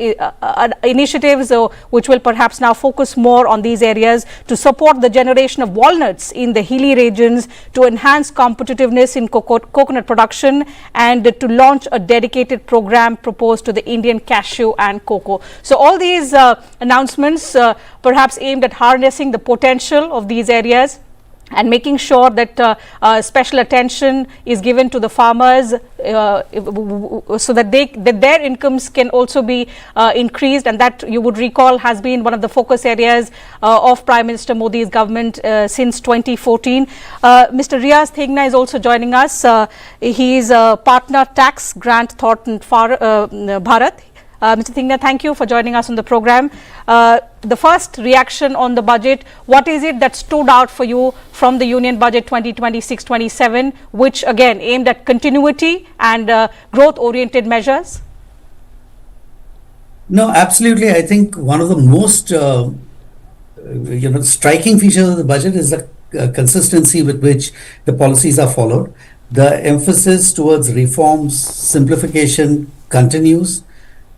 initiatives which will perhaps now focus more on these areas to support the generation of walnuts in the hilly regions, to enhance competitiveness in coconut production, and to launch a dedicated program proposed to the Indian cashew and cocoa. So all these announcements perhaps aimed at harnessing the potential of these areas and making sure that special attention is given to the farmers so that their incomes can also be increased, and that, you would recall, has been one of the focus areas of Prime Minister Modi's government since 2014. Mr. Riaz Thegna is also joining us. He is a partner tax Grant Thornton Bharat. Mr. Thegna, thank you for joining us on the program. The first reaction on the budget, what is it that stood out for you from the Union Budget 2026-27, which again aimed at continuity and growth-oriented measures? No, absolutely. I think one of the most striking features of the budget is the consistency with which the policies are followed. The emphasis towards reforms, simplification continues.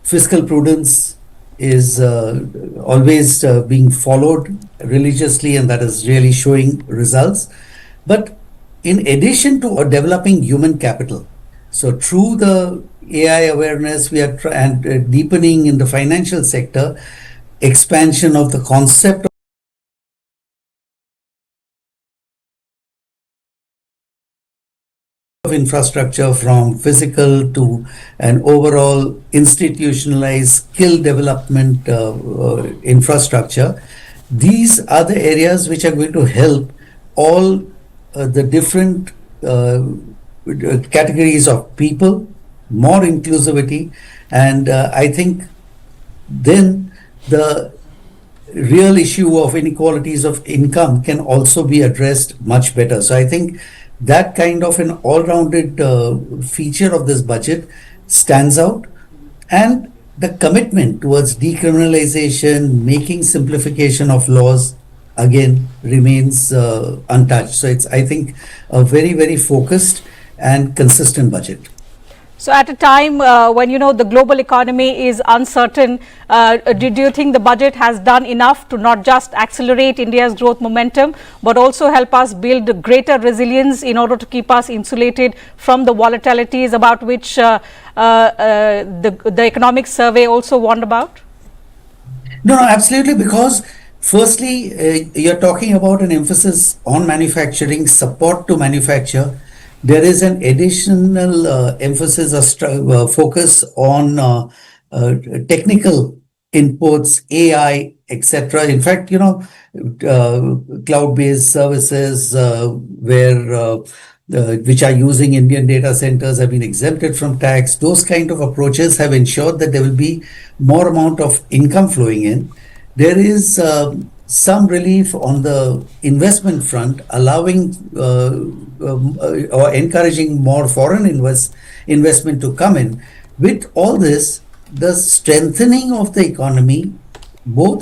Fiscal prudence is always being followed religiously, and that is really showing results. But in addition to developing human capital, so through the AI awareness, we are and deepening in the financial sector, expansion of the concept of infrastructure, from physical to an overall institutionalized skill development infrastructure. These are the areas which are going to help all the different categories of people, more inclusivity, and I think then the real issue of inequalities of income can also be addressed much better. So I think that kind of an all-rounded feature of this budget stands out, and the commitment towards decriminalization, making simplification of laws, again remains untouched. So it's, I think, a very, very focused and consistent budget. So at a time when, the global economy is uncertain, do you think the budget has done enough to not just accelerate India's growth momentum, but also help us build greater resilience in order to keep us insulated from the volatilities about which the economic survey also warned about? No, absolutely, because firstly, you're talking about an emphasis on manufacturing, support to manufacture. There is an additional emphasis, focus on technical inputs, AI, etc. In fact, cloud-based services which are using Indian data centers have been exempted from tax. Those kind of approaches have ensured that there will be more amount of income flowing in. There is some relief on the investment front, allowing or encouraging more foreign investment to come in. With all this, the strengthening of the economy, both